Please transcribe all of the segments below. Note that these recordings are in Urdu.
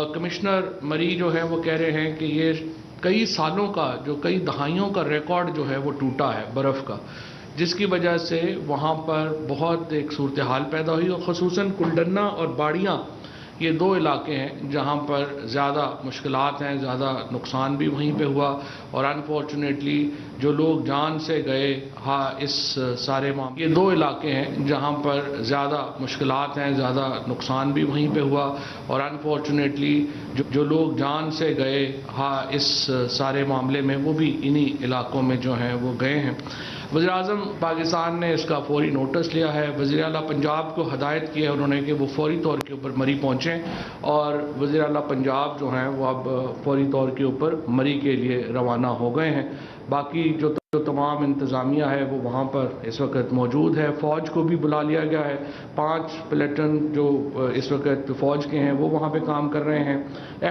کمشنر مری جو ہے وہ کہہ رہے ہیں کہ یہ کئی سالوں کا کئی دہائیوں کا ریکارڈ جو ہے وہ ٹوٹا ہے برف کا، جس کی وجہ سے وہاں پر بہت ایک صورتحال پیدا ہوئی، اور خصوصاً کلڈنا اور باڑیاں یہ دو علاقے ہیں جہاں پر زیادہ مشکلات ہیں، زیادہ نقصان بھی وہیں پہ ہوا، اور انفارچونیٹلی جو لوگ جان سے گئے اس سارے معاملے، یہ دو علاقے ہیں جہاں پر زیادہ مشکلات ہیں، زیادہ نقصان بھی وہیں پہ ہوا، اور انفارچونیٹلی جو لوگ جان سے گئے اس سارے معاملے میں وہ بھی انہی علاقوں میں جو ہیں وہ گئے ہیں۔ وزیر اعظم پاکستان نے اس کا فوری نوٹس لیا ہے، وزیر اعلیٰ پنجاب کو ہدایت کی ہے انہوں نے کہ وہ فوری طور کے اوپر مری پہنچیں، اور وزیر اعلیٰ پنجاب جو ہیں وہ اب فوری طور کے اوپر مری کے لیے روانہ ہو گئے ہیں۔ باقی جو تمام انتظامیہ ہے وہ وہاں پر اس وقت موجود ہے، فوج کو بھی بلا لیا گیا ہے، 5 پلیٹن جو اس وقت فوج کے ہیں وہ وہاں پہ کام کر رہے ہیں،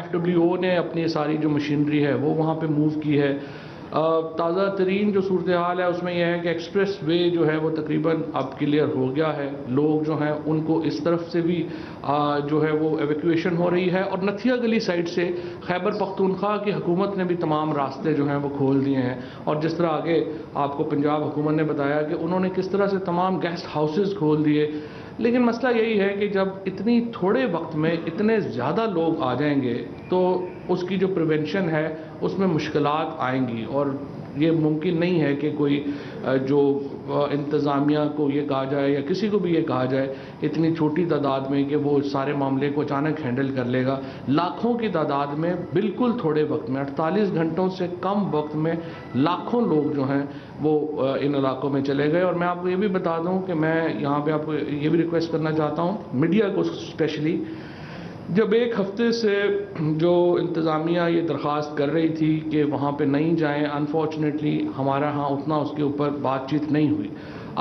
FWO نے اپنی ساری جو مشینری ہے وہ وہاں پہ موو کی ہے۔ تازہ ترین جو صورتحال ہے اس میں یہ ہے کہ ایکسپریس وے جو ہے وہ تقریباً اب کلیئر ہو گیا ہے، لوگ جو ہیں ان کو اس طرف سے بھی جو ہے وہ ایویکویشن ہو رہی ہے، اور نتھیا گلی سائڈ سے خیبر پختونخوا کی حکومت نے بھی تمام راستے جو ہیں وہ کھول دیے ہیں، اور جس طرح آگے آپ کو پنجاب حکومت نے بتایا کہ انہوں نے کس طرح سے تمام گیسٹ ہاؤسز کھول دیے۔ لیکن مسئلہ یہی ہے کہ جب اتنی تھوڑے وقت میں اتنے زیادہ لوگ آ جائیں گے تو اس کی جو پریونشن ہے اس میں مشکلات آئیں گی، اور یہ ممکن نہیں ہے کہ کوئی جو انتظامیہ کو یہ کہا جائے یا کسی کو بھی یہ کہا جائے اتنی چھوٹی تعداد میں کہ وہ سارے معاملے کو اچانک ہینڈل کر لے گا۔ لاکھوں کی تعداد میں بالکل تھوڑے وقت میں 48 گھنٹوں سے کم وقت میں لاکھوں لوگ جو ہیں وہ ان علاقوں میں چلے گئے۔ اور میں آپ کو یہ بھی بتا دوں کہ میں یہاں پہ آپ کو یہ بھی ریکویسٹ کرنا چاہتا ہوں میڈیا کو اسپیشلی، جب ایک ہفتے سے جو انتظامیہ یہ درخواست کر رہی تھی کہ وہاں پہ نہیں جائیں، انفارچونیٹلی ہمارا ہاں اتنا اس کے اوپر بات چیت نہیں ہوئی۔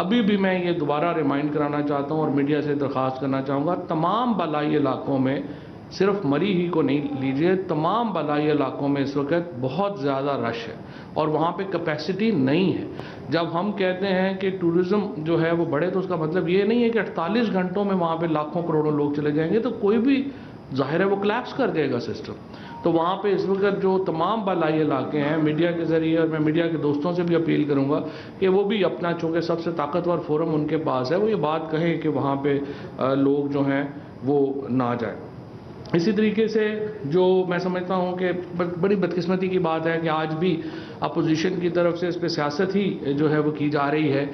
ابھی بھی میں یہ دوبارہ ریمائنڈ کرانا چاہتا ہوں اور میڈیا سے درخواست کرنا چاہوں گا، تمام بالائی علاقوں میں صرف مری ہی کو نہیں لیجئے، تمام بالائی علاقوں میں اس وقت بہت زیادہ رش ہے اور وہاں پہ کیپیسٹی نہیں ہے۔ جب ہم کہتے ہیں کہ ٹورزم جو ہے وہ بڑھے تو اس کا مطلب یہ نہیں ہے کہ 48 گھنٹوں میں وہاں پہ لاکھوں کروڑوں لوگ چلے جائیں گے، تو کوئی بھی ظاہر ہے وہ کلیپس کر دے گا سسٹم۔ تو وہاں پہ اس وقت جو تمام بالائی علاقے ہیں میڈیا کے ذریعے، اور میں میڈیا کے دوستوں سے بھی اپیل کروں گا کہ وہ بھی اپنا، چونکہ سب سے طاقتور فورم ان کے پاس ہے، وہ یہ بات کہیں کہ وہاں پہ لوگ جو ہیں وہ نہ جائیں۔ اسی طریقے سے جو میں سمجھتا ہوں کہ بڑی بدقسمتی کی بات ہے کہ آج بھی اپوزیشن کی طرف سے اس پہ سیاست ہی جو ہے وہ کی جا رہی ہے۔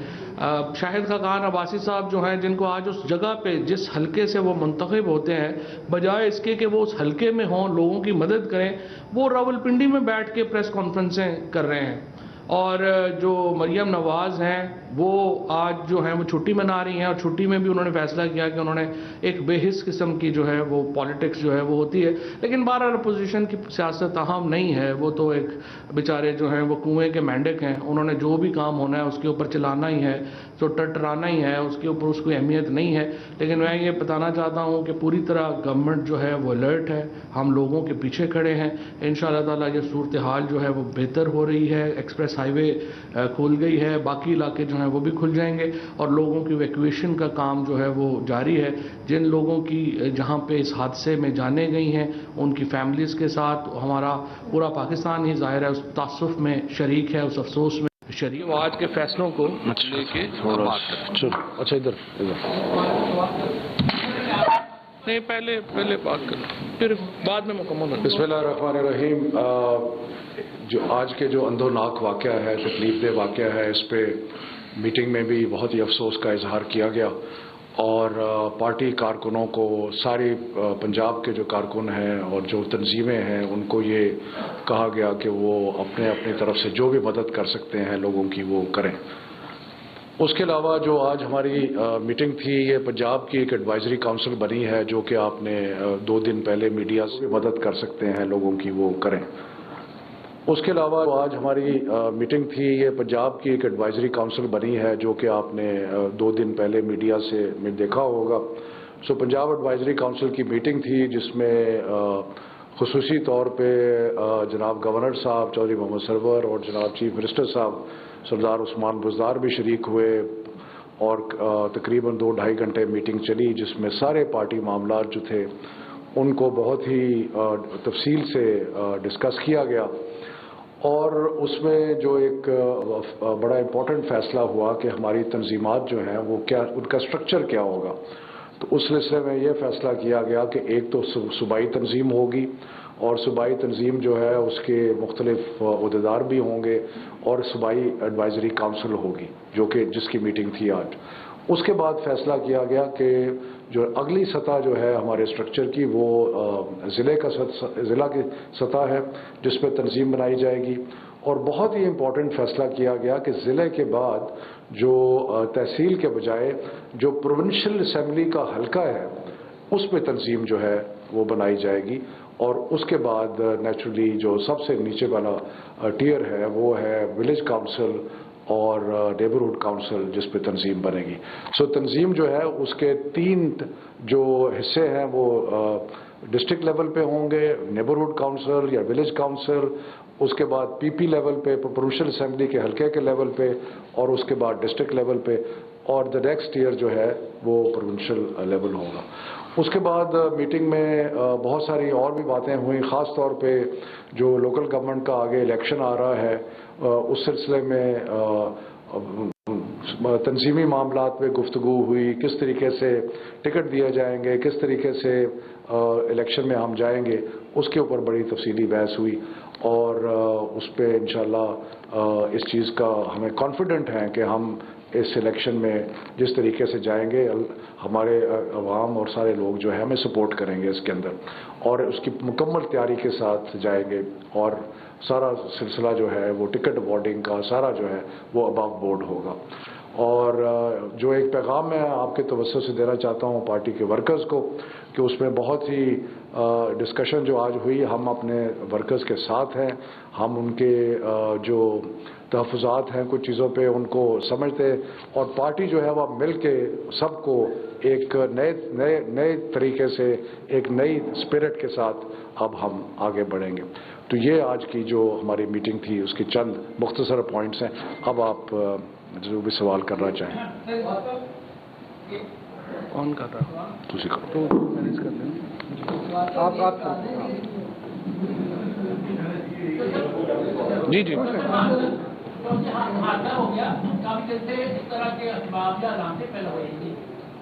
شاہد خاقان عباسی صاحب جو ہیں، جن کو آج اس جگہ پہ جس حلقے سے وہ منتخب ہوتے ہیں، بجائے اس کے کہ وہ اس حلقے میں ہوں، لوگوں کی مدد کریں، وہ راولپنڈی میں بیٹھ کے پریس کانفرنسیں کر رہے ہیں۔ اور جو مریم نواز ہیں وہ آج جو ہیں وہ چھٹی منا رہی ہیں، اور چھٹی میں بھی انہوں نے فیصلہ کیا کہ انہوں نے ایک بے حس قسم کی جو ہے وہ پالیٹکس جو ہے وہ ہوتی ہے، لیکن بہرحال اپوزیشن کی سیاست اہم نہیں ہے، وہ تو ایک بیچارے جو ہیں وہ کنویں کے مینڈک ہیں، انہوں نے جو بھی کام ہونا ہے اس کے اوپر چلانا ہی ہے، تو ٹرٹرانا ہی ہے، اس کے اوپر اس کو اہمیت نہیں ہے۔ لیکن میں یہ بتانا چاہتا ہوں کہ پوری طرح گورنمنٹ جو ہے وہ الرٹ ہے، ہم لوگوں کے پیچھے کھڑے ہیں، انشاءاللہ تعالیٰ یہ صورتحال جو ہے وہ بہتر ہو رہی ہے، ایکسپریس ہائی وے کھل گئی ہے، باقی علاقے جو ہیں وہ بھی کھل جائیں گے، اور لوگوں کی ایویکویشن کا کام جو ہے وہ جاری ہے۔ جن لوگوں کی جہاں پہ اس حادثے میں جانیں گئی ہیں ان کی فیملیز کے ساتھ ہمارا پورا پاکستان ہی ظاہر ہے اس تاسف میں شریک ہے، اس افسوس میں شریک۔ آج کے فیصلوں کو لے کے بات کریں۔ اچھا ادھر نہیں، پہلے بات کریں پھر بعد میں مکمل۔ بسم اللہ الرحمن الرحیم۔ جو آج کے جو اندھوناک واقعہ ہے، تکلیف دہ واقعہ ہے، اس پہ میٹنگ میں بھی بہت ہی افسوس کا اظہار کیا گیا، اور پارٹی کارکنوں کو، ساری پنجاب کے جو کارکن ہیں اور جو تنظیمیں ہیں ان کو یہ کہا گیا کہ وہ اپنی طرف سے جو بھی مدد کر سکتے ہیں لوگوں کی وہ کریں۔ اس کے علاوہ جو آج ہماری میٹنگ تھی، یہ پنجاب کی ایک ایڈوائزری کونسل بنی ہے جو کہ آپ نے 2 دن پہلے میڈیا سے مدد کر سکتے ہیں لوگوں کی وہ کریں۔ اس کے علاوہ آج ہماری میٹنگ تھی، یہ پنجاب کی ایک ایڈوائزری کونسل بنی ہے جو کہ آپ نے 2 دن پہلے میڈیا سے دیکھا ہوگا۔ پنجاب ایڈوائزری کونسل کی میٹنگ تھی جس میں خصوصی طور پہ جناب گورنر صاحب چودھری محمد سرور اور جناب چیف منسٹر صاحب سردار عثمان بزدار بھی شریک ہوئے، اور تقریباً 2-2.5 گھنٹے میٹنگ چلی جس میں سارے پارٹی معاملات جو تھے ان کو بہت ہی تفصیل سے ڈسکس کیا گیا، اور اس میں جو ایک بڑا امپورٹنٹ فیصلہ ہوا کہ ہماری تنظیمات جو ہیں وہ کیا، ان کا اسٹرکچر کیا ہوگا۔ تو اس سلسلے میں یہ فیصلہ کیا گیا کہ ایک تو صوبائی تنظیم ہوگی، اور صوبائی تنظیم جو ہے اس کے مختلف عہدیدار بھی ہوں گے، اور صوبائی ایڈوائزری کونسل ہوگی جس کی میٹنگ تھی آج۔ اس کے بعد فیصلہ کیا گیا کہ جو اگلی سطح جو ہے ہمارے اسٹرکچر کی وہ ضلع کی سطح ہے جس پہ تنظیم بنائی جائے گی، اور بہت ہی امپورٹنٹ فیصلہ کیا گیا کہ ضلع کے بعد جو تحصیل کے بجائے جو پروونشل اسمبلی کا حلقہ ہے اس پہ تنظیم جو ہے وہ بنائی جائے گی، اور اس کے بعد نیچرلی جو سب سے نیچے والا ٹیئر ہے وہ ہے ولیج کاؤنسل اور نیبرہڈ کاؤنسل جس پہ تنظیم بنے گی۔ سو تنظیم جو ہے اس کے 3 جو حصے ہیں وہ ڈسٹرکٹ لیول پہ ہوں گے، نیبرہڈ کاؤنسل یا ولیج کاؤنسل، اس کے بعد پی پی لیول پہ، پروونشل اسمبلی کے حلقے کے لیول پہ، اور اس کے بعد ڈسٹرکٹ لیول پہ، اور دا نیکسٹ ایئر جو ہے وہ پروونشل لیول ہوگا۔ اس کے بعد میٹنگ میں بہت ساری اور بھی باتیں ہوئیں، خاص طور پہ جو لوکل گورنمنٹ کا آگے الیکشن آ رہا ہے اس سلسلے میں تنظیمی معاملات میں گفتگو ہوئی، کس طریقے سے ٹکٹ دیے جائیں گے، کس طریقے سے الیکشن میں ہم جائیں گے، اس کے اوپر بڑی تفصیلی بحث ہوئی، اور اس پہ انشاءاللہ اس چیز کا ہمیں کانفیڈنٹ ہیں کہ ہم اس الیکشن میں جس طریقے سے جائیں گے ہمارے عوام اور سارے لوگ جو ہے ہمیں سپورٹ کریں گے اس کے اندر، اور اس کی مکمل تیاری کے ساتھ جائیں گے، اور سارا سلسلہ جو ہے وہ ٹکٹ وارڈنگ کا سارا جو ہے وہ ابو بورڈ ہوگا۔ اور جو ایک پیغام میں آپ کے توسط سے دینا چاہتا ہوں پارٹی کے ورکرز کو کہ اس میں بہت ہی ڈسکشن جو آج ہوئی، ہم اپنے ورکرز کے ساتھ ہیں، ہم ان کے جو تحفظات ہیں کچھ چیزوں پہ ان کو سمجھتے، اور پارٹی جو ہے وہ مل کے سب کو ایک نئے طریقے سے ایک نئی اسپرٹ کے ساتھ اب ہم آگے بڑھیں گے۔ تو یہ آج کی جو ہماری میٹنگ تھی اس کی چند مختصر پوائنٹس ہیں۔ اب آپ جو بھی سوال کرنا چاہیں۔ آن کر رہا تو جی جی حادثہ ہو گیا، کافی دیر سے اس طرح کے اسباب یا علامتیں پیدا ہو رہی تھی،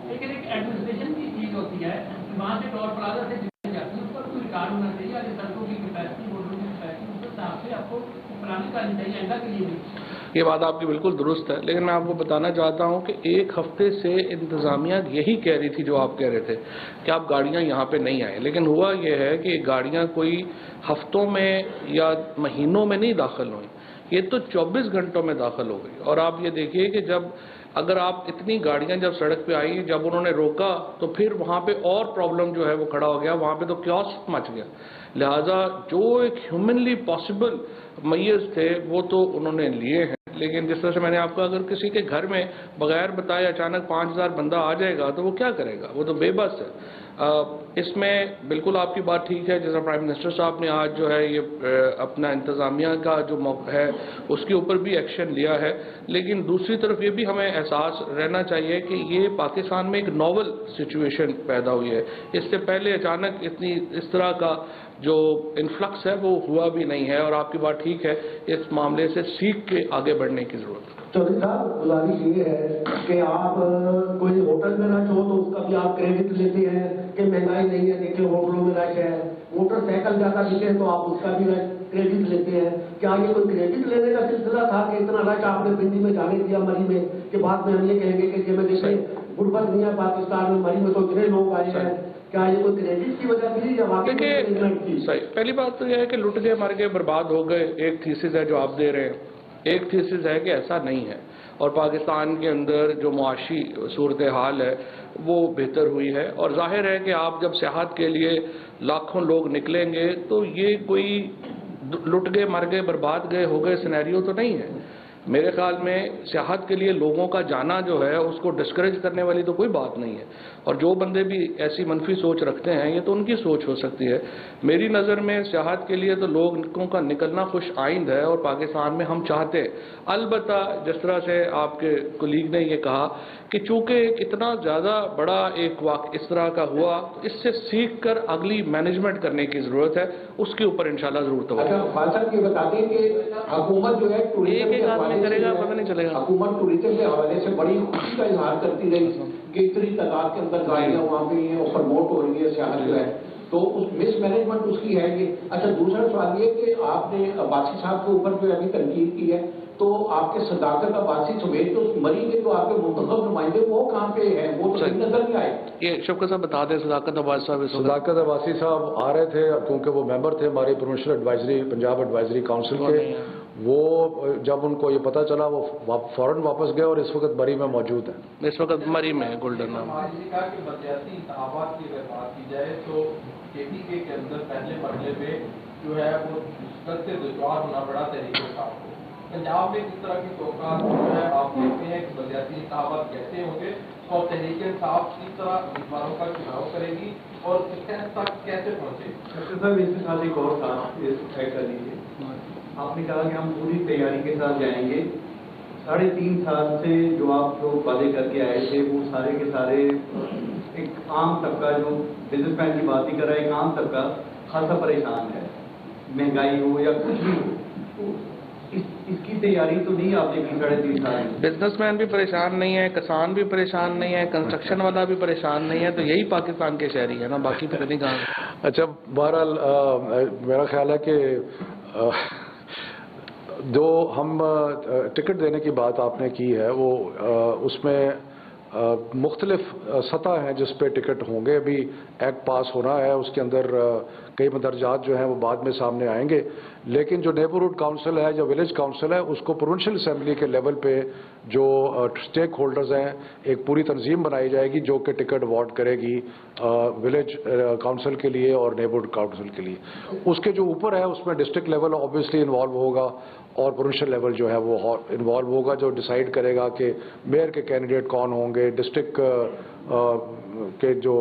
لیکن ایک ایڈمنسٹریشن کی چیز ہوتی ہے، وہاں سے ٹول پلازا سے جاتی ہے، اس پر کوئی ریکارڈ ہونا چاہیے، یا سڑکوں کی کیپیسٹی، روڈوں کی کیپیسٹی، اس حساب سے آپ کو پلاننگ کرنی چاہیے آئندہ کے لیے بھی۔ یہ بات آپ کی بالکل درست ہے، لیکن میں آپ کو بتانا چاہتا ہوں کہ ایک ہفتے سے انتظامیہ یہی کہہ رہی تھی جو آپ کہہ رہے تھے کہ آپ گاڑیاں یہاں پہ نہیں آئیں، لیکن ہوا یہ ہے کہ گاڑیاں کوئی ہفتوں میں یا مہینوں میں نہیں داخل ہوئیں، یہ تو 24 گھنٹوں میں داخل ہو گئی۔ اور آپ یہ دیکھیے کہ اگر آپ اتنی گاڑیاں جب سڑک پہ آئی، جب انہوں نے روکا تو پھر وہاں پہ اور پرابلم جو ہے وہ کھڑا ہو گیا، وہاں پہ تو کیوس مچ گیا۔ لہٰذا جو ایک ہیومنلی پاسبل میئرز تھے وہ تو انہوں نے لیے ہیں، لیکن جس طرح سے میں نے آپ کو اگر کسی کے گھر میں بغیر بتائے اچانک 5000 بندہ آ جائے گا تو وہ کیا کرے گا، وہ تو بے بس ہے۔ اس میں بالکل آپ کی بات ٹھیک ہے، جیسا پرائم منسٹر صاحب نے آج جو ہے یہ اپنا انتظامیہ کا جو موقع ہے اس کے اوپر بھی ایکشن لیا ہے، لیکن دوسری طرف یہ بھی ہمیں احساس رہنا چاہیے کہ یہ پاکستان میں ایک ناول سچویشن پیدا ہوئی ہے، اس سے پہلے اچانک اس طرح کا جو انفلکس ہے وہ ہوا بھی نہیں ہے، اور آپ کی بات ٹھیک ہے، اس معاملے سے سیکھ کے آگے بڑھنے کی ضرورت ہے۔ چودھری صاحب گزارش یہ ہے کہ آپ کوئی ہوٹل میں رش ہو تو اس کا بھی آپ کریڈٹ لیتے ہیں کہ مہنگائی نہیں ہے، دیکھیں ہوٹلوں میں رش ہے، موٹر سائیکل زیادہ دکھے تو آپ اس کا بھی کریڈٹ لیتے ہیں۔ کیا یہ کوئی کریڈٹ لینے کا سلسلہ تھا کہ اتنا رش آپ نے پنڈی میں جانے دیا مری میں، کہ بعد میں ہم یہ کہیں گے کہ میں دیکھیں غربت نہیں ہے پاکستان میں، مری میں تو اتنے لوگ آئے ہیں، کیا یہ کوئی کریڈٹ کی وجہ تھی یا واقعی؟ صحیح، پہلی بات تو یہ ہے کہ لٹ گئے مر گئے برباد ہو گئے، ایک تھیسس ہے جو آپ دے رہے ہیں، ایک تھیسس ہے کہ ایسا نہیں ہے، اور پاکستان کے اندر جو معاشی صورتحال ہے وہ بہتر ہوئی ہے، اور ظاہر ہے کہ آپ جب سیاحت کے لیے لاکھوں لوگ نکلیں گے تو یہ کوئی لٹ گئے مر گئے برباد گئے ہو گئے سینیریو تو نہیں ہے۔ میرے خیال میں سیاحت کے لیے لوگوں کا جانا جو ہے اس کو ڈسکریج کرنے والی تو کوئی بات نہیں ہے، اور جو بندے بھی ایسی منفی سوچ رکھتے ہیں یہ تو ان کی سوچ ہو سکتی ہے۔ میری نظر میں سیاحت کے لیے تو لوگوں کا نکلنا خوش آئند ہے، اور پاکستان میں ہم چاہتے، البتہ جس طرح سے آپ کے کولیگ نے یہ کہا کہ چونکہ اتنا زیادہ بڑا ایک واقعہ اس طرح کا ہوا، اس سے سیکھ کر اگلی مینجمنٹ کرنے کی ضرورت ہے، اس کے اوپر انشاءاللہ ضرور توجہ۔ اچھا خان صاحب یہ بتا دیں کہ حکومت جو ہے ٹوریزم کے حوالے کرے گا پتہ نہیں چلے گا، حکومت ٹوریزم کے حوالے سے بڑی خوشی کا اظہار کرتی رہی کہ اتنی تعداد کے اندر گاڑیاں وہاں پہ ہیں اور پروموٹ ہو رہی ہے سیاحت جو ہے، تو اس مس مینجمنٹ اس کی ہے یہ۔ اچھا دوسرا سوال یہ کہ آپ نے عباسی صاحب کے اوپر جو ابھی تنقید کی ہے، تو آپ کے صداقت عباسی سمیت تو مری کے جو آپ کے منتخب نمائندے وہ کہاں پہ ہیں، وہ تو نظر نہیں آئے۔ یہ شفقت صاحب بتا دیں، صداقت عباسی صاحب صداقت عباسی صاحب آ رہے تھے کیونکہ وہ ممبر تھے ہماری provincial advisory Punjab advisory council کے، وہ جب ان کو یہ پتہ چلا وہ فوراً واپس گئے اور اس وقت مری میں موجود ہیں۔ اس وقت مری میں گولڈن نام بلدیاتی انتخابات کی اگر بات کی جائے تو KPK کے اندر پہلے مرحلے پہ جو ہے وہ مشکل سے دشوار ہونا پڑا تحریک انصاف کو۔ پنجاب میں کس طرح کی توقعات جو ہے آپ دیکھتے ہیں کہ بلدیاتی انتخابات کیسے ہوں گے اور تحریک انصاف کس طرح امیدواروں کا چناؤ کرے گی اور اس تک کیسے پہنچے؟ ڈاکٹر صاحب اس کے ساتھ ایک اور تھا، طے کر لیجیے۔ آپ نے کہا کہ ہم پوری تیاری کے ساتھ جائیں گے۔ 3.5 سال سے جو آپ لوگ وعدے کر کے آئے تھے وہ سارے کے سارے ایک عام طبقہ جو بزنس مین کی بات ہی کر رہا ہے، ایک عام طبقہ خاصا پریشان ہے، مہنگائی ہو یا کچھ بھی ہو، اس کی تیاری تو نہیں آپ نے کی 3.5 سال میں۔ بزنس مین بھی پریشان نہیں ہے، کسان بھی پریشان نہیں ہے، کنسٹرکشن والا بھی پریشان نہیں ہے، تو یہی پاکستان کے شہری ہے نا، باقی پتہ نہیں کہاں۔ اچھا بہرحال میرا خیال ہے کہ جو ہم ٹکٹ دینے کی بات آپ نے کی ہے وہ اس میں مختلف سطح ہیں جس پہ ٹکٹ ہوں گے۔ ابھی ایکٹ پاس ہونا ہے، اس کے اندر کئی مندرجات جو ہیں وہ بعد میں سامنے آئیں گے، لیکن جو نیبرہڈ کاؤنسل ہے یا ولیج کاؤنسل ہے اس کو پروونشل اسمبلی کے لیول پہ جو اسٹیک ہولڈرز ہیں ایک پوری تنظیم بنائی جائے گی جو کہ ٹکٹ اوارڈ کرے گی ولیج کاؤنسل کے لیے اور نیبرہڈ کاؤنسل کے لیے۔ اس کے جو اوپر ہے اس میں ڈسٹرکٹ لیول آبویسلی انوالو ہوگا اور پروونشل لیول جو ہے وہ انوالو ہوگا، جو ڈیسائیڈ کرے گا کہ میئر کے کینڈیڈیٹ کون ہوں گے، ڈسٹرکٹ کے جو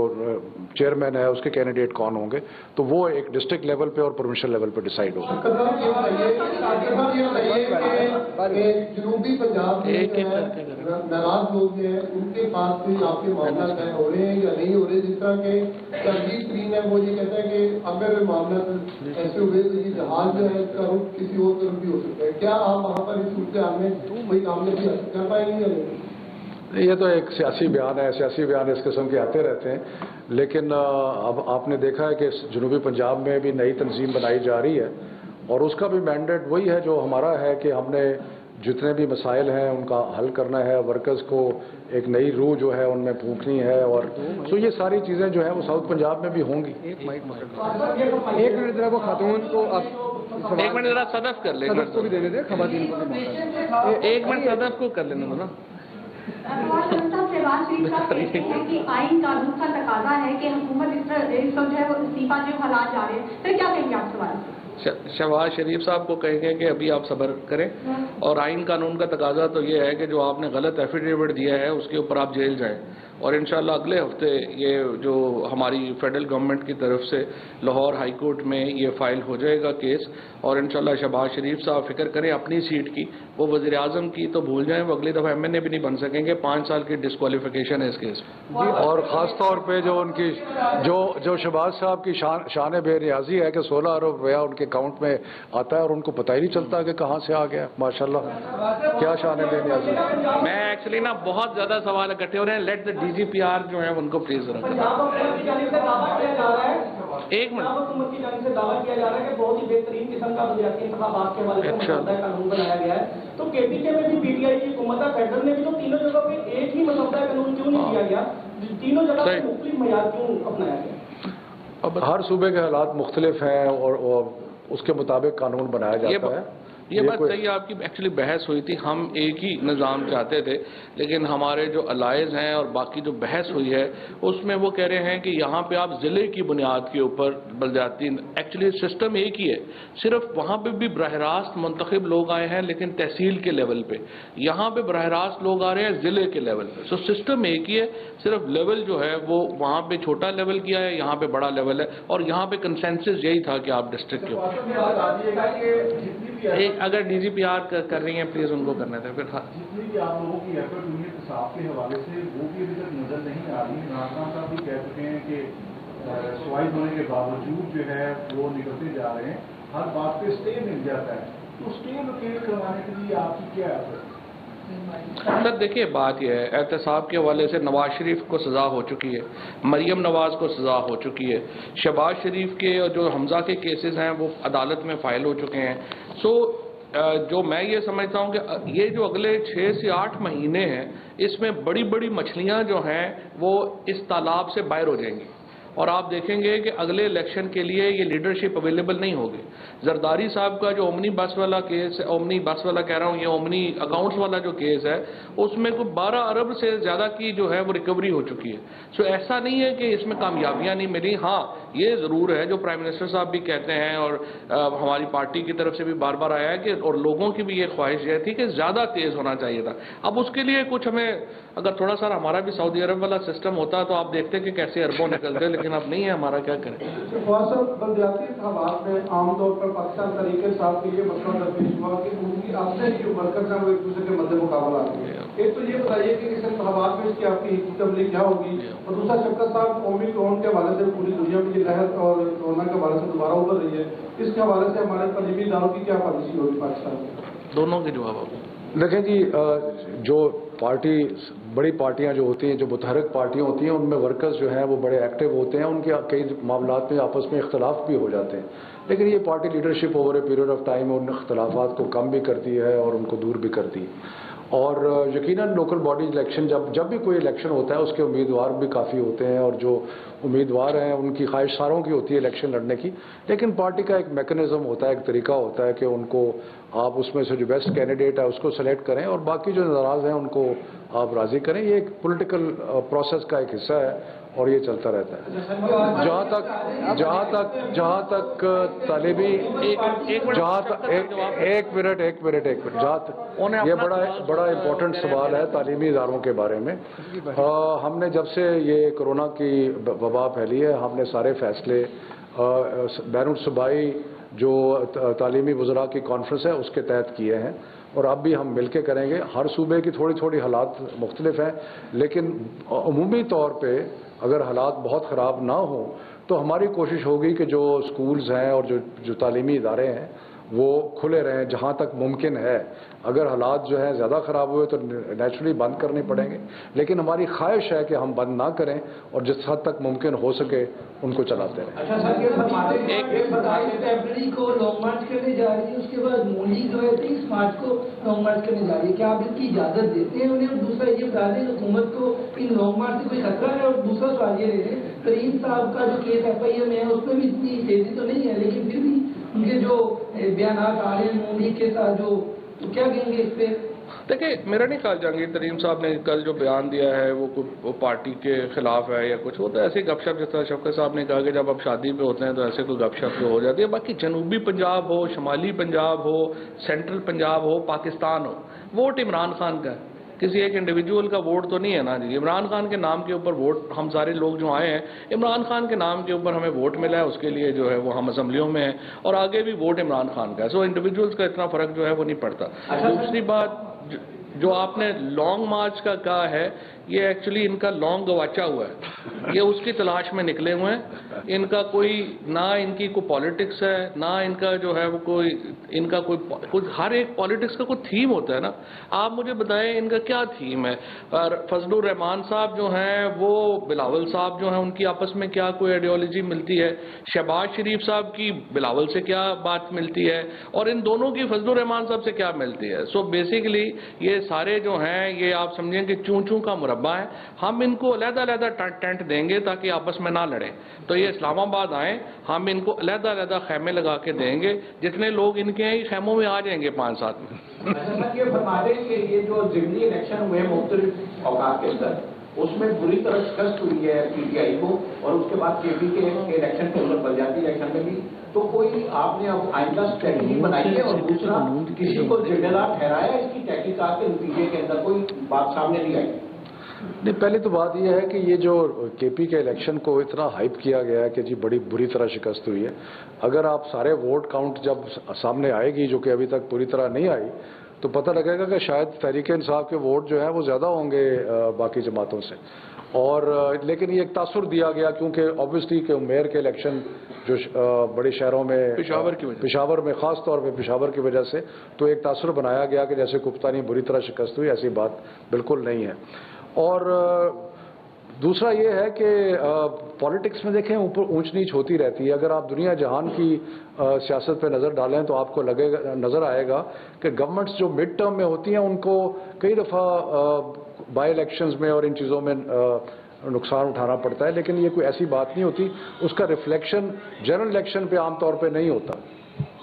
چیئرمین ہے اس کے کینڈیڈیٹ کون ہوں گے، تو وہ ایک ڈسٹرکٹ لیول پہ اور پروونشل لیول پہ ڈیسائیڈ ہوگا۔ جنوبی پنجاب میں ناراض لوگ ہیں، ان کے پاس کوئی آپ کے معاملات طے ہو رہے ہیں یا نہیں ہو رہے؟ جس طرح کہ ترجیح ترین ہے وہ یہ کہتا ہے کہ اگر معاملات ایسے ہوئے تو یہ جہاز جو ہے اس کا رخ کسی اور طرف بھی ہو سکتا ہے، کیا آپ وہاں پر اس صورتحال میں کوئی کامیابی حاصل کر پائیں گے یا نہیں؟ یہ تو ایک سیاسی بیان ہے، سیاسی بیان اس قسم کے آتے رہتے ہیں، لیکن اب آپ نے دیکھا ہے کہ جنوبی پنجاب میں بھی نئی تنظیم بنائی جا رہی ہے اور اس کا بھی مینڈیٹ وہی ہے جو ہمارا ہے کہ ہم نے جتنے بھی مسائل ہیں ان کا حل کرنا ہے، ورکرز کو ایک نئی روح جو ہے ان میں پھونکنی ہے، اور تو یہ ساری چیزیں جو ہیں وہ ساؤتھ پنجاب میں بھی ہوں گی۔ ایک منٹ ذرا وہ خاتون کو آپ ایک منٹ ذرا صدف کر لیں، صدف کو بھی دینے دیں، خواتین کو۔ ایک منٹ صدف کو کر لینا نا۔ شہباز شریف صاحب کہتے ہیں کہ آئین قانون کا تقاضا ہے کہ حکومت اس وقت جو ہے وہ استعفیٰ جو حالات جا رہے ہیں، پھر کیا کہیں گے آپ سوال؟ شہباز شریف صاحب کو کہیں گے کہ ابھی آپ صبر کریں، اور آئین قانون کا تقاضا تو یہ ہے کہ جو آپ نے غلط ایفیڈیوٹ دیا ہے اس کے اوپر آپ جیل جائیں، اور انشاءاللہ اگلے ہفتے یہ جو ہماری فیڈرل گورنمنٹ کی طرف سے لاہور ہائی کورٹ میں یہ فائل ہو جائے گا کیس، اور انشاءاللہ شہباز شریف صاحب فکر کریں اپنی سیٹ کی، وہ وزیر اعظم کی تو بھول جائیں، وہ اگلی دفعہ MNA بھی نہیں بن سکیں گے، 5 سال کی ڈسکوالیفیکیشن ہے اس کیس میں۔ اور خاص طور پہ جو ان کی جو شہباز صاحب کی شان بے نیازی ہے کہ 16 ارب روپیہ ان کے اکاؤنٹ میں آتا ہے اور ان کو پتہ ہی نہیں چلتا کہ کہاں سے آ گیا، ماشاءاللہ کیا شان بے نیازی ہے۔ میں ایکچولی نا بہت زیادہ سوال اکٹھے ہو رہے ہیں، لیٹ دا DGPR جو ہیں ان کو پلیز رکھیں۔ ایک منٹ، حکومت کی جانب سے دعویٰ کیا جا رہا ہے کہ بہت ہی بہترین قسم کا بلدیاتی انتخابات کے حوالے سے مسودہ قانون بنایا گیا ہے، تو KPK میں بھی PTI کی حکومت ہے، فیڈرل میں بھی، تو تینوں جگہ پہ ایک ہی مسودہ قانون کیوں نہیں کیا گیا؟ تینوں جگہ پہ مختلف معیار کیوں اپنایا گیا؟ ہر صوبے کے حالات مختلف ہیں اور اس کے مطابق قانون بنایا جاتا ہے۔ یہ بات صحیح ہے آپ کی. ایکچولی بحث ہوئی تھی, ہم ایک ہی نظام چاہتے تھے, لیکن ہمارے جو الائز ہیں اور باقی جو بحث ہوئی ہے اس میں وہ کہہ رہے ہیں کہ یہاں پہ آپ ضلع کی بنیاد کے اوپر بلدیاتی, ایکچولی سسٹم ایک ہی ہے, صرف وہاں پہ بھی براہ راست منتخب لوگ آئے ہیں لیکن تحصیل کے لیول پہ, یہاں پہ براہ راست لوگ آ رہے ہیں ضلع کے لیول پہ. سو سسٹم ایک ہی ہے, صرف لیول جو ہے وہ وہاں پہ چھوٹا لیول کیا ہے, یہاں پہ بڑا لیول ہے, اور یہاں پہ کنسنسس یہی تھا کہ آپ ڈسٹرکٹ کے اوپر اگر ڈی جی پی آر کر رہی ہیں پلیز ان کو کرنے دیں. پھر جتنی بھی آپ لوگوں کی ایفرٹ ہوئی ہے احتساب کے حوالے سے وہ بھی ابھی تک نظر نہیں آ رہی. عمران خان صاحب بھی کہہ چکے ہیں کہ سوائز ہونے کے باوجود جو ہے وہ نکلتے جا رہے ہیں, ہر بات پہ اسٹے مل جاتا ہے, تو اسٹے لوکیٹ کروانے کے لیے آپ کی کیا ایفرٹ؟ سر دیکھیے بات یہ ہے, احتساب کے حوالے سے نواز شریف کو سزا ہو چکی ہے, مریم نواز کو سزا ہو چکی ہے, شہباز شریف کے جو حمزہ کے کیسز ہیں وہ عدالت میں فائل ہو چکے ہیں. سو جو میں یہ سمجھتا ہوں کہ یہ جو اگلے 6 سے 8 مہینے ہیں اس میں بڑی بڑی مچھلیاں جو ہیں وہ اس تالاب سے باہر ہو جائیں گی, اور آپ دیکھیں گے کہ اگلے الیکشن کے لیے یہ لیڈرشپ اویلیبل نہیں ہوگی. زرداری صاحب کا جو اومنی بس والا کیس ہے, اومنی بس والا کہہ رہا ہوں, یہ اومنی اکاؤنٹس والا جو کیس ہے اس میں کوئی 12 ارب سے زیادہ کی جو ہے وہ ریکوری ہو چکی ہے. سو ایسا نہیں ہے کہ اس میں کامیابیاں نہیں ملی. ہاں یہ ضرور ہے جو پرائم منسٹر صاحب بھی کہتے ہیں اور ہماری پارٹی کی طرف سے بھی بار بار آیا ہے کہ, اور لوگوں کی بھی یہ خواہش یہ تھی کہ زیادہ تیز ہونا چاہیے تھا. اب اس کے لیے کچھ ہمیں اگر تھوڑا سا ہمارا بھی سعودی عرب والا سسٹم ہوتا تو آپ دیکھتے کہ کیسے اربوں نکلتے, لیکن اب نہیں ہے ہمارا, کیا کریں. بلدیاتی انتخابات میں عام طور پر پاکستان تحریک انصاف کے لیے مسئلہ درپیش ہوا کہ ان کی اپنے جو ورکرز ہیں وہ ایک دوسرے کے مد مقابلہ آتے ہیں. ایک تو یہ بتائیے کہ اس انتخابات میں اس کی آپ کی حکمت عملی کیا ہوگی, اور دوسرا شفقت صاحب قومی قانون کے حوالے سے پوری دنیا میں یہ لہر اور کورونا کے حوالے سے دوبارہ ابھر رہی ہے, اس کے حوالے سے ہمارے تعلیمی اداروں کی کیا پالیسی ہوگی پاکستان میں؟ دونوں کے جواب ہوگا. دیکھیں جی, جو پارٹی بڑی پارٹیاں جو ہوتی ہیں, جو متحرک پارٹیاں ہوتی ہیں, ان میں ورکرز جو ہیں وہ بڑے ایکٹیو ہوتے ہیں, ان کے کئی معاملات میں آپس میں اختلاف بھی ہو جاتے ہیں, لیکن یہ party leadership over a period of time ان اختلافات کو کم بھی کرتی ہے اور ان کو دور بھی کرتی ہے. اور یقیناً لوکل باڈی الیکشن جب بھی کوئی الیکشن ہوتا ہے اس کے امیدوار بھی کافی ہوتے ہیں, اور جو امیدوار ہیں ان کی خواہش ساروں کی ہوتی ہے الیکشن لڑنے کی, لیکن پارٹی کا ایک میکنزم ہوتا ہے, ایک طریقہ ہوتا ہے کہ ان کو آپ اس میں سے جو بیسٹ کینڈیڈیٹ ہے اس کو سلیکٹ کریں, اور باقی جو ناراض ہیں ان کو آپ راضی کریں. یہ ایک پولیٹیکل پروسیس کا ایک حصہ ہے اور یہ چلتا رہتا ہے. جہاں تک تعلیمی ایک منٹ یہ بڑا امپورٹنٹ سوال ہے تعلیمی اداروں کے بارے میں. ہم نے جب سے یہ کرونا کی وبا پھیلی ہے, ہم نے سارے فیصلے بین الصوبائی جو تعلیمی وزراء کی کانفرنس ہے اس کے تحت کیے ہیں, اور اب بھی ہم مل کے کریں گے. ہر صوبے کی تھوڑی حالات مختلف ہیں, لیکن عمومی طور پہ اگر حالات بہت خراب نہ ہوں تو ہماری کوشش ہوگی کہ جو سکولز ہیں اور جو تعلیمی ادارے ہیں وہ کھلے رہیں جہاں تک ممکن ہے. اگر حالات جو ہیں زیادہ خراب ہوئے تو نیچرلی بند کرنے پڑیں گے, لیکن ہماری خواہش ہے کہ ہم بند نہ کریں اور جس حد تک ممکن ہو سکے ان کو چلاتے رہیں. اچھا سر, یہ 27 فروری کو لانگ مارچ کرنے جا رہی ہے, اس کے بعد مولی جو ہے 30 مارچ کو لانگ مارچ کرنے جا رہی ہے, کیا آپ اس کی اجازت دیتے ہیں انہیں؟ اور دوسرا یہ بتا دیں حکومت کو ان لانگ مارچ سے کوئی خطرہ ہے؟ اور دوسرا سوال یہ ہے, کریم صاحب کا جو کیس ایف آئی اے میں ہے اس میں بھی اتنی تیزی تو نہیں ہے, لیکن پھر بھی ان کے جو بیانات آ رہے ہیں مولی کے ساتھ, جو تو کیا کہیں گے اس پہ؟ دیکھیں میرا نہیں خیال جہانگیر ترین صاحب نے کل جو بیان دیا ہے وہ پارٹی کے خلاف ہے یا کچھ, وہ تو ایسے گپ شپ, جس طرح شفقت صاحب نے کہا کہ جب آپ شادی پہ ہوتے ہیں تو ایسے کوئی گپ شپ جو ہو جاتی ہے. باقی جنوبی پنجاب ہو, شمالی پنجاب ہو, سینٹرل پنجاب ہو, پاکستان ہو, ووٹ عمران خان کا ہے, کسی ایک انڈیویجول کا ووٹ تو نہیں ہے نا جی. عمران خان کے نام کے اوپر ووٹ, ہم سارے لوگ جو آئے ہیں عمران خان کے نام کے اوپر ہمیں ووٹ ملا ہے, اس کے لیے جو ہے وہ ہم اسمبلیوں میں ہیں, اور آگے بھی ووٹ عمران خان کا ہے. سو انڈیویجولز کا اتنا فرق جو ہے وہ نہیں پڑتا. دوسری بات جو آپ نے لانگ مارچ کا کہا ہے, یہ ایکچولی ان کا لانگ گواچا ہوا ہے, یہ اس کی تلاش میں نکلے ہوئے ہیں. ان کا کوئی نہ ان کی کوئی پالیٹکس ہے, نہ ان کا جو ہے وہ کوئی ان کا کوئی ہر ایک پالیٹکس کا کوئی تھیم ہوتا ہے نا. آپ مجھے بتائیں ان کا کیا تھیم ہے؟ اور فضل الرحمان صاحب جو ہیں وہ بلاول صاحب جو ہیں ان کی آپس میں کیا کوئی آئیڈیالوجی ملتی ہے؟ شہباز شریف صاحب کی بلاول سے کیا بات ملتی ہے؟ اور ان دونوں کی فضل الرحمان صاحب سے کیا ملتی ہے؟ سو بیسیکلی یہ سارے جو ہیں یہ آپ سمجھیں کہ چون چون کا مربع مربع ہیں, ہم ان کو علیحدہ علیحدہ ٹینٹ دیں گے تاکہ آپس میں نہ لڑیں. تو یہ اسلام آباد آئیں, ہم ان کو علیحدہ علیحدہ خیمے لگا کے دیں گے, جتنے لوگ ان کے ہیں خیموں میں آ جائیں گے 5-7 میں. یہ فرما دیں کہ یہ جو ضمنی الیکشن ہوئے مختلف اوقات کے اندر, اس میں بری طرح شکست ہوئی ہے پی ٹی آئی کو, اور اس کے بعد کے پی کے الیکشن کے اندر بلدیاتی الیکشن میں بھی, تو کوئی آپ نے اب آئندہ اسٹریٹجی بنائی ہے؟ اور دوسرا, کسی کو ذمہ دار ٹھہرایا اس کی تحقیقات کے نتیجے کے اندر کوئی بات سامنے نہیں آئی؟ نہیں, پہلی تو بات یہ ہے کہ یہ جو کے پی کے الیکشن کو اتنا ہائپ کیا گیا ہے کہ جی بڑی بری طرح شکست ہوئی ہے. اگر آپ سارے ووٹ کاؤنٹ جب سامنے آئے گی, جو کہ ابھی تک پوری طرح نہیں آئی, تو پتہ لگے گا کہ شاید تحریک انصاف کے ووٹ جو ہیں وہ زیادہ ہوں گے باقی جماعتوں سے. اور لیکن یہ ایک تاثر دیا گیا کیونکہ آبویسلی کہ میئر کے الیکشن جو بڑے شہروں میں پشاور میں خاص طور پہ پشاور کی وجہ سے, تو ایک تاثر بنایا گیا کہ جیسے کوفتانی بری طرح شکست ہوئی. ایسی بات بالکل نہیں ہے. اور دوسرا یہ ہے کہ پالیٹکس میں دیکھیں اوپر اونچ نیچ ہوتی رہتی ہے. اگر آپ دنیا جہان کی سیاست پہ نظر ڈالیں تو آپ کو نظر آئے گا کہ گورنمنٹس جو مڈ ٹرم میں ہوتی ہیں ان کو کئی دفعہ بائی الیکشنز میں اور ان چیزوں میں نقصان اٹھانا پڑتا ہے, لیکن یہ کوئی ایسی بات نہیں ہوتی. اس کا ریفلیکشن جنرل الیکشن پہ عام طور پہ نہیں ہوتا.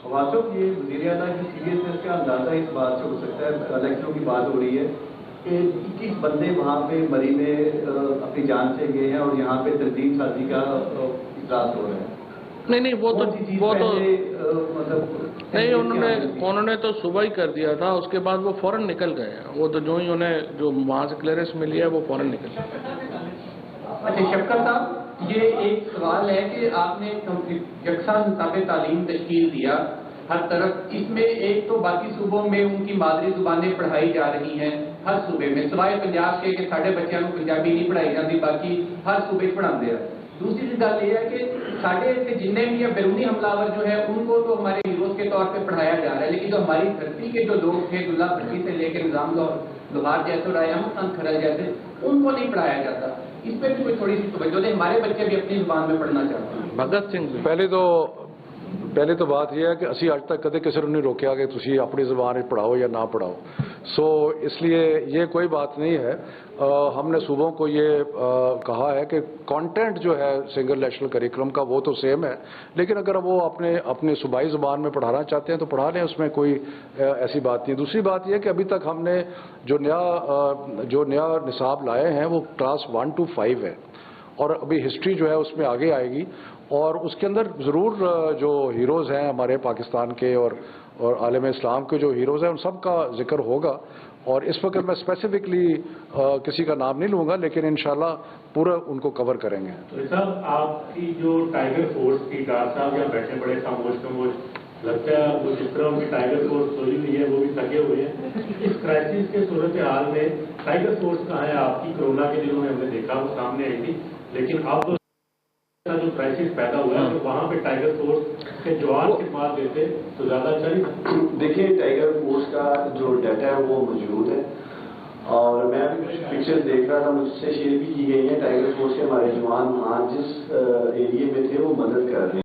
واصف, یہ وزیر اعلیٰ کی سیریسنس کا اندازہ اس بات سے ہو سکتا ہے, الیکشنوں کی بات ہو رہی ہے کہ 21 بندے وہاں پہ مری میں اپنی جان سے گئے ہیں, اور یہاں پہ تنظیم سازی کا اجلاس ہو رہا ہے. نہیں, وہ تو نہیں, انہوں نے تو صبح ہی کر دیا تھا, اس کے بعد وہ فوراً نکل گئے ہیں. وہ تو جو ہی انہیں جو وہاں سے کلیئرنس ملی ہے وہ فوراً نکل گئے. اچھا شفقت صاحب, یہ ایک سوال ہے کہ آپ نے یکساں نصاب تعلیم تشکیل دیا ہر طرف, اس میں ایک تو باقی صوبوں میں ان کی مادری زبانیں پڑھائی جا رہی ہیں ہر صوبے میں, سوائے پنجاب کے کہ ساڑھے بچوں کو پنجابی نہیں پڑھائی جاتی, باقی ہر صوبے پڑھا دیا. دوسری گل یہ ہے کہ ساڑھے جتنے بھی بیرونی حملہ جو ہے ان کو تو ہمارے ہیروز کے طور پہ پڑھایا جا رہا ہے, لیکن جو ہماری دھرتی کے جو لوگ تھے, دلہ بھٹی سے لے کے نظام لوہار جیسے اور احمد خان کھرل جیسے, ان کو نہیں پڑھایا جاتا. اس پہ بھی کوئی تھوڑی سی توجہ دے, ہمارے بچے بھی اپنی زبان میں پڑھنا چاہتے ہیں. بھگت سنگھ, پہلے تو بات یہ ہے کہ اسی آج تک کدے کسی نے نہیں روکیا کہ تسی اپنی زبان پڑھاؤ یا نہ پڑھاؤ. سو اس لیے یہ کوئی بات نہیں ہے. ہم نے صوبوں کو یہ کہا ہے کہ کانٹینٹ جو ہے سنگل نیشنل کریکولم کا وہ تو سیم ہے, لیکن اگر وہ اپنے صوبائی زبان میں پڑھانا چاہتے ہیں تو پڑھا لیں, اس میں کوئی ایسی بات نہیں. دوسری بات یہ کہ ابھی تک ہم نے جو نیا نصاب لائے ہیں وہ کلاس 1 to 5 ہے, اور ابھی ہسٹری جو ہے اس میں آگے آئے گی, اور اس کے اندر ضرور جو ہیروز ہیں ہمارے پاکستان کے اور عالم اسلام کے جو ہیروز ہیں ان سب کا ذکر ہوگا. اور اس وقت میں اسپیسیفکلی کسی کا نام نہیں لوں گا, لیکن انشاءاللہ پورا ان کو کور کریں گے. تو صاحب, آپ کی جو ٹائیگر فورس کی ڈار صاحب یہاں بیٹھے بڑے خاموش لگتا ہے, وہ جس طرح ان کی ٹائیگر فورس سوئی ہوئی ہے وہ بھی تھکے ہوئے ہیں. اس کرائسس کے صورتحال میں ٹائیگر فورس کہاں ہے آپ کی؟ کورونا کے دنوں میں ہم نے دیکھا وہ سامنے آئی تھی, لیکن اب جو کرائسس پیدا ہوا ہے وہاں پہ ٹائیگر فورس کے جوان کے پاس دیتے تو زیادہ اچھا نہیں. دیکھیے, ٹائیگر فورس کا جو ڈیٹا ہے وہ موجود ہے, اور میں ابھی پکچر دیکھ رہا تھا, مجھ سے شیئر بھی کی گئی ہیں. ٹائیگر فورس کے ہمارے جوان وہاں جس ایریے میں تھے وہ مدد کر رہے ہیں.